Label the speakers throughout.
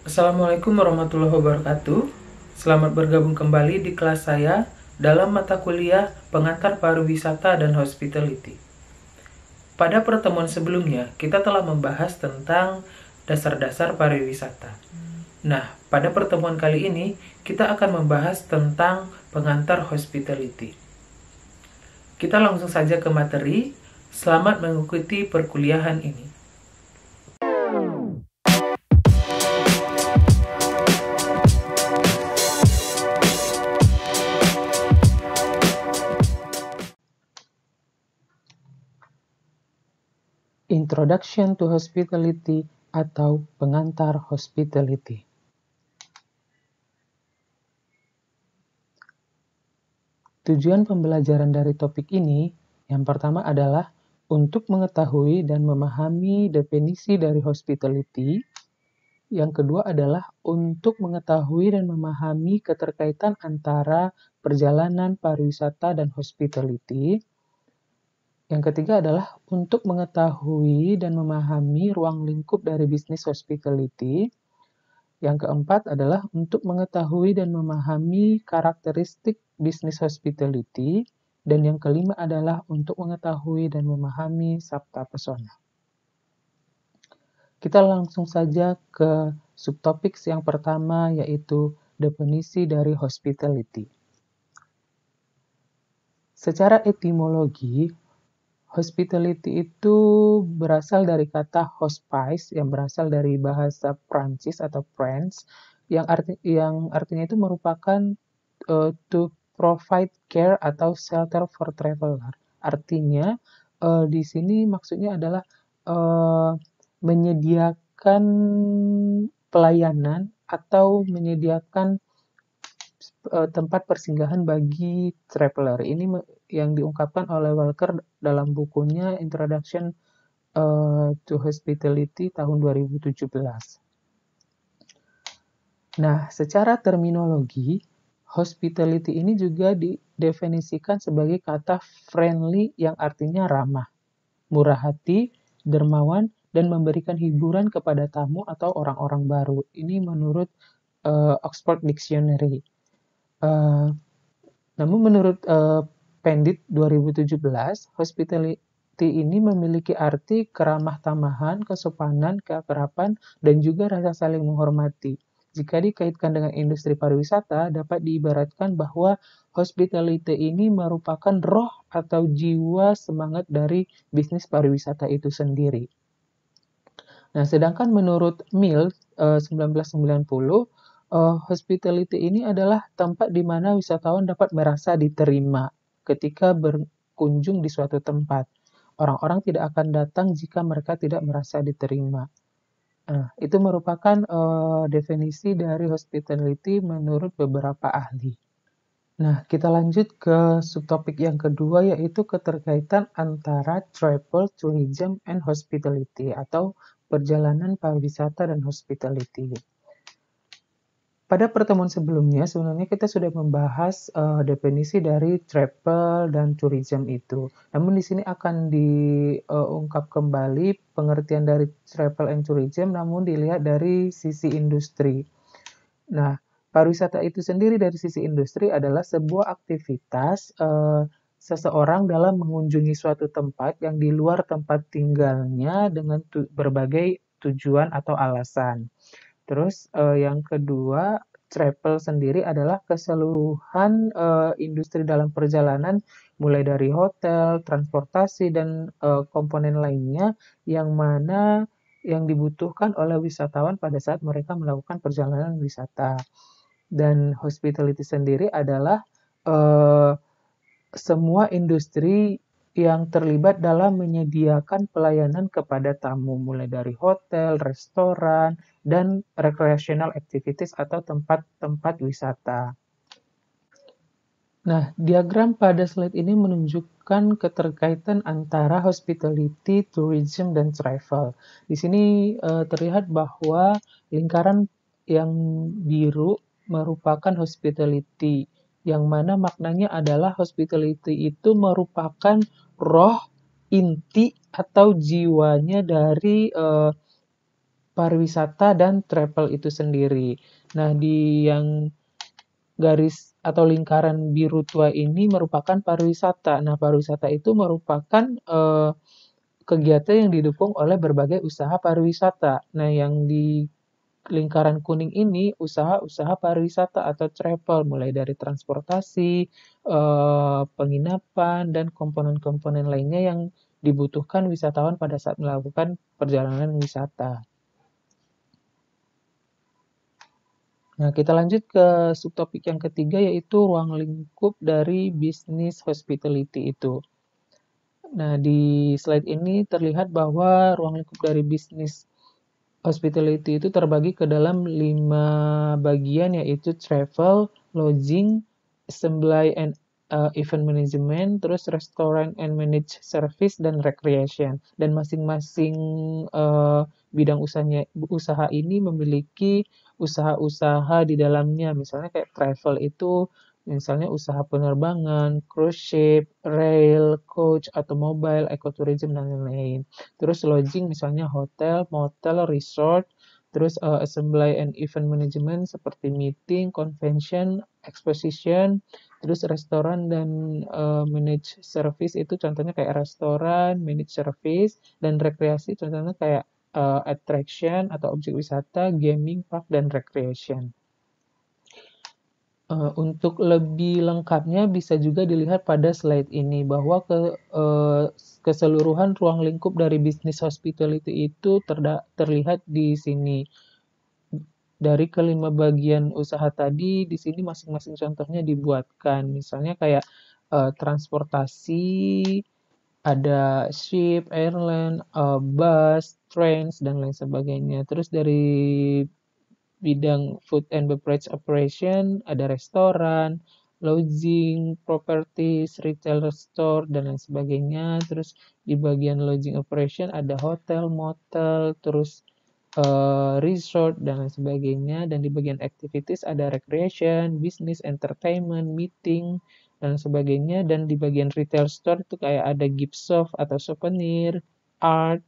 Speaker 1: Assalamualaikum warahmatullahi wabarakatuh. Selamat bergabung kembali di kelas saya dalam mata kuliah Pengantar Pariwisata dan Hospitality. Pada pertemuan sebelumnya, kita telah membahas tentang dasar-dasar pariwisata. Nah, pada pertemuan kali ini, kita akan membahas tentang pengantar hospitality. Kita langsung saja ke materi. Selamat mengikuti perkuliahan ini. Introduction to Hospitality atau pengantar hospitality. Tujuan pembelajaran dari topik ini yang pertama adalah untuk mengetahui dan memahami definisi dari hospitality. Yang kedua adalah untuk mengetahui dan memahami keterkaitan antara perjalanan pariwisata dan hospitality. Yang ketiga adalah untuk mengetahui dan memahami ruang lingkup dari bisnis hospitality. Yang keempat adalah untuk mengetahui dan memahami karakteristik bisnis hospitality. Dan yang kelima adalah untuk mengetahui dan memahami sabta pesona. Kita langsung saja ke subtopik yang pertama, yaitu definisi dari hospitality. Secara etimologi, hospitality itu berasal dari kata hospice yang berasal dari bahasa Prancis atau French yang artinya itu merupakan to provide care atau shelter for traveler. Artinya di sini maksudnya adalah menyediakan pelayanan atau menyediakan tempat persinggahan bagi traveler. Ini yang diungkapkan oleh Walker dalam bukunya Introduction to Hospitality tahun 2017. Nah, secara terminologi, hospitality ini juga didefinisikan sebagai kata friendly yang artinya ramah, murah hati, dermawan, dan memberikan hiburan kepada tamu atau orang-orang baru. Ini menurut Oxford Dictionary. Namun menurut Pandit 2017, hospitality ini memiliki arti keramah tamahan, kesopanan, keakraban, dan juga rasa saling menghormati. Jika dikaitkan dengan industri pariwisata, dapat diibaratkan bahwa hospitality ini merupakan roh atau jiwa semangat dari bisnis pariwisata itu sendiri. Nah, sedangkan menurut Mill 1990, hospitality ini adalah tempat di mana wisatawan dapat merasa diterima ketika berkunjung di suatu tempat. Orang-orang tidak akan datang jika mereka tidak merasa diterima. Nah, itu merupakan definisi dari hospitality menurut beberapa ahli. Nah, kita lanjut ke subtopik yang kedua, yaitu keterkaitan antara travel, tourism, and hospitality atau perjalanan pariwisata dan hospitality. Pada pertemuan sebelumnya, sebenarnya kita sudah membahas definisi dari travel dan tourism itu. Namun di sini akan diungkap kembali pengertian dari travel and tourism, namun dilihat dari sisi industri. Nah, pariwisata itu sendiri dari sisi industri adalah sebuah aktivitas seseorang dalam mengunjungi suatu tempat yang di luar tempat tinggalnya dengan berbagai tujuan atau alasan. Terus yang kedua, travel sendiri adalah keseluruhan industri dalam perjalanan, mulai dari hotel, transportasi, dan komponen lainnya yang mana yang dibutuhkan oleh wisatawan pada saat mereka melakukan perjalanan wisata. Dan hospitality sendiri adalah semua industri yang terlibat dalam menyediakan pelayanan kepada tamu, mulai dari hotel, restoran, dan recreational activities atau tempat-tempat wisata. Nah, diagram pada slide ini menunjukkan keterkaitan antara hospitality, tourism, dan travel. Di sini terlihat bahwa lingkaran yang biru merupakan hospitality, yang mana maknanya adalah hospitality itu merupakan roh, inti, atau jiwanya dari pariwisata dan travel itu sendiri. Nah, di yang garis atau lingkaran biru tua ini merupakan pariwisata. Nah, pariwisata itu merupakan kegiatan yang didukung oleh berbagai usaha pariwisata. Nah, yang di lingkaran kuning ini usaha-usaha pariwisata atau travel, mulai dari transportasi, penginapan, dan komponen-komponen lainnya yang dibutuhkan wisatawan pada saat melakukan perjalanan wisata. Nah, kita lanjut ke subtopik yang ketiga, yaitu ruang lingkup dari bisnis hospitality itu. Nah, di slide ini terlihat bahwa ruang lingkup dari bisnis hospitality itu terbagi ke dalam 5 bagian, yaitu travel, lodging, assembly and event management, terus restaurant and managed service, dan recreation. Dan masing-masing bidang usaha ini memiliki usaha-usaha di dalamnya. Misalnya kayak travel itu misalnya usaha penerbangan, cruise ship, rail, coach, automobile, ecotourism, dan lain-lain. Terus lodging misalnya hotel, motel, resort. Terus assembly and event management seperti meeting, convention, exposition. Terus restoran dan managed service itu contohnya kayak restoran, managed service, dan rekreasi contohnya kayak attraction atau objek wisata, gaming, park, dan recreation. Untuk lebih lengkapnya bisa juga dilihat pada slide ini bahwa keseluruhan ruang lingkup dari bisnis hospitality itu terlihat di sini. Dari kelima bagian usaha tadi, di sini masing-masing contohnya dibuatkan. Misalnya kayak transportasi, ada ship, airline, bus, trains, dan lain sebagainya. Terus dari bidang food and beverage operation, ada restoran, lodging, properties, retail store, dan lain sebagainya. Terus di bagian lodging operation ada hotel, motel, terus resort, dan lain sebagainya. Dan di bagian activities ada recreation, business, entertainment, meeting, dan sebagainya. Dan di bagian retail store itu kayak ada gift shop atau souvenir, art,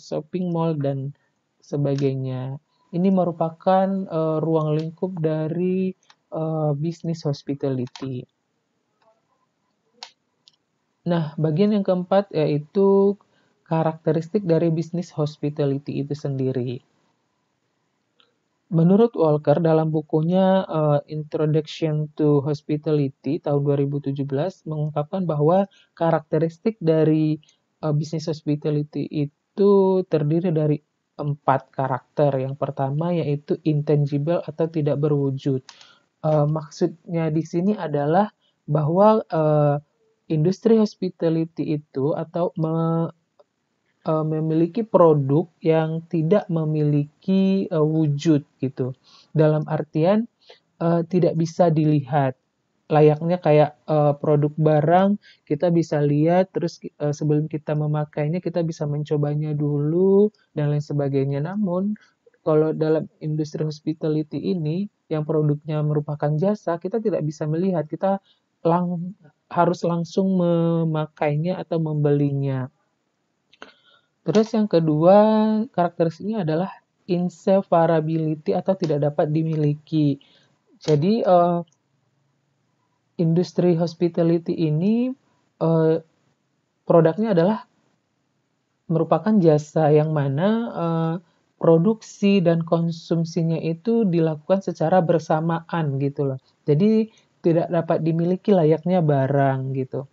Speaker 1: shopping mall, dan sebagainya. Ini merupakan ruang lingkup dari bisnis hospitality. Nah, bagian yang keempat yaitu karakteristik dari bisnis hospitality itu sendiri. Menurut Walker dalam bukunya Introduction to Hospitality tahun 2017 mengungkapkan bahwa karakteristik dari bisnis hospitality itu terdiri dari 4 karakter. Yang pertama yaitu intangible atau tidak berwujud. Maksudnya di sini adalah bahwa industri hospitality itu atau memiliki produk yang tidak memiliki wujud gitu. Dalam artian tidak bisa dilihat. Layaknya kayak produk barang, kita bisa lihat, terus sebelum kita memakainya, kita bisa mencobanya dulu, dan lain sebagainya. Namun, kalau dalam industri hospitality ini, yang produknya merupakan jasa, kita tidak bisa melihat, kita harus langsung memakainya atau membelinya. Terus yang kedua, karakteristiknya adalah inseparability atau tidak dapat dimiliki. Jadi, industri hospitality ini produknya adalah merupakan jasa yang mana produksi dan konsumsinya itu dilakukan secara bersamaan gitu loh. Jadi tidak dapat dimiliki layaknya barang gitu.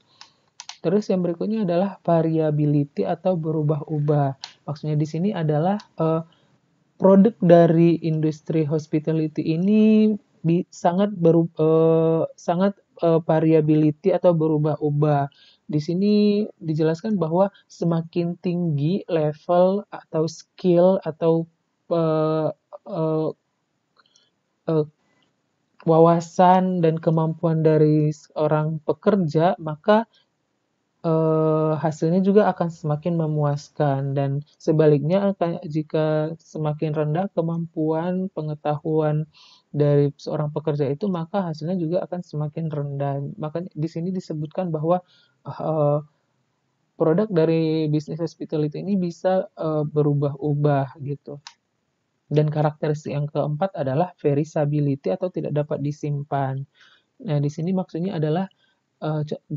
Speaker 1: Terus yang berikutnya adalah variability atau berubah-ubah. Maksudnya di sini adalah produk dari industri hospitality ini sangat variability atau berubah-ubah. Di sini dijelaskan bahwa semakin tinggi level atau skill atau wawasan dan kemampuan dari seorang pekerja, maka hasilnya juga akan semakin memuaskan, dan sebaliknya jika semakin rendah kemampuan pengetahuan dari seorang pekerja itu, maka hasilnya juga akan semakin rendah. Makanya di sini disebutkan bahwa produk dari bisnis hospitality ini bisa berubah-ubah gitu. Dan karakteristik yang keempat adalah verisability atau tidak dapat disimpan. Nah, di sini maksudnya adalah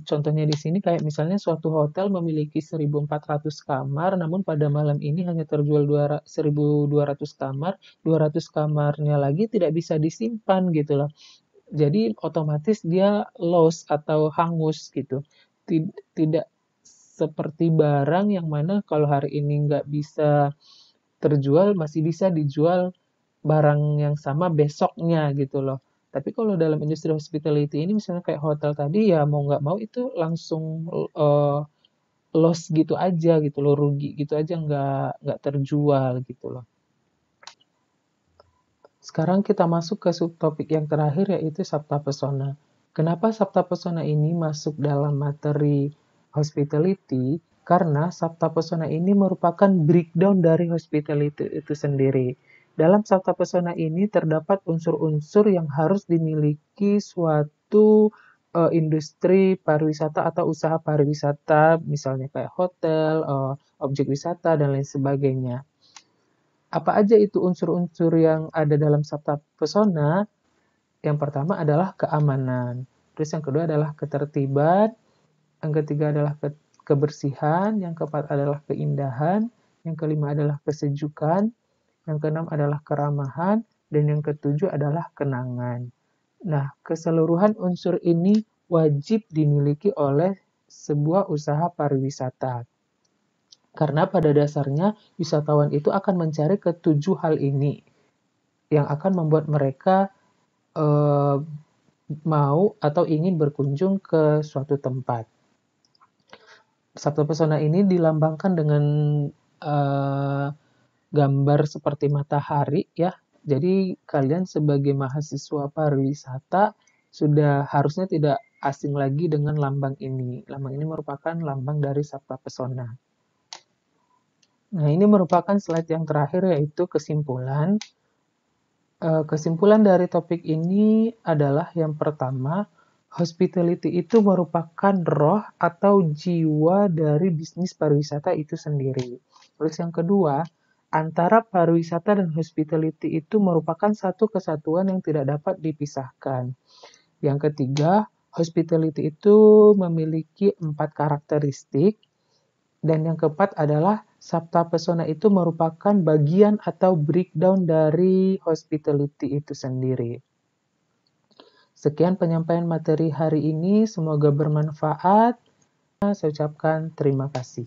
Speaker 1: contohnya di sini kayak misalnya suatu hotel memiliki 1.400 kamar, namun pada malam ini hanya terjual 1.200 kamar, 200 kamarnya lagi tidak bisa disimpan gitu loh. Jadi otomatis dia loss atau hangus gitu. Tidak seperti barang yang mana kalau hari ini nggak bisa terjual, masih bisa dijual barang yang sama besoknya gitu loh. Tapi kalau dalam industri hospitality ini misalnya kayak hotel tadi ya mau nggak mau itu langsung loss gitu aja gitu loh, rugi gitu aja nggak terjual gitu loh. Sekarang kita masuk ke subtopik yang terakhir yaitu Sabta Pesona. Kenapa Sabta Pesona ini masuk dalam materi hospitality? Karena Sabta Pesona ini merupakan breakdown dari hospitality itu sendiri. Dalam Sabta Pesona ini terdapat unsur-unsur yang harus dimiliki suatu industri pariwisata atau usaha pariwisata, misalnya kayak hotel, objek wisata, dan lain sebagainya. Apa aja itu unsur-unsur yang ada dalam Sabta Pesona? Yang pertama adalah keamanan. Terus yang kedua adalah ketertiban. Yang ketiga adalah kebersihan. Yang keempat adalah keindahan. Yang kelima adalah kesejukan. Yang keenam adalah keramahan. Dan yang ketujuh adalah kenangan. Nah, keseluruhan unsur ini wajib dimiliki oleh sebuah usaha pariwisata. Karena pada dasarnya wisatawan itu akan mencari ketujuh hal ini yang akan membuat mereka mau atau ingin berkunjung ke suatu tempat. Sabta Pesona ini dilambangkan dengan gambar seperti matahari ya. Jadi kalian sebagai mahasiswa pariwisata sudah harusnya tidak asing lagi dengan lambang ini. Lambang ini merupakan lambang dari Sabta Pesona. Nah, ini merupakan slide yang terakhir yaitu kesimpulan. Kesimpulan dari topik ini adalah yang pertama, hospitality itu merupakan roh atau jiwa dari bisnis pariwisata itu sendiri. Terus yang kedua, antara pariwisata dan hospitality itu merupakan satu kesatuan yang tidak dapat dipisahkan. Yang ketiga, hospitality itu memiliki 4 karakteristik. Dan yang keempat adalah Sabta Pesona itu merupakan bagian atau breakdown dari hospitality itu sendiri. Sekian penyampaian materi hari ini, semoga bermanfaat. Saya ucapkan terima kasih.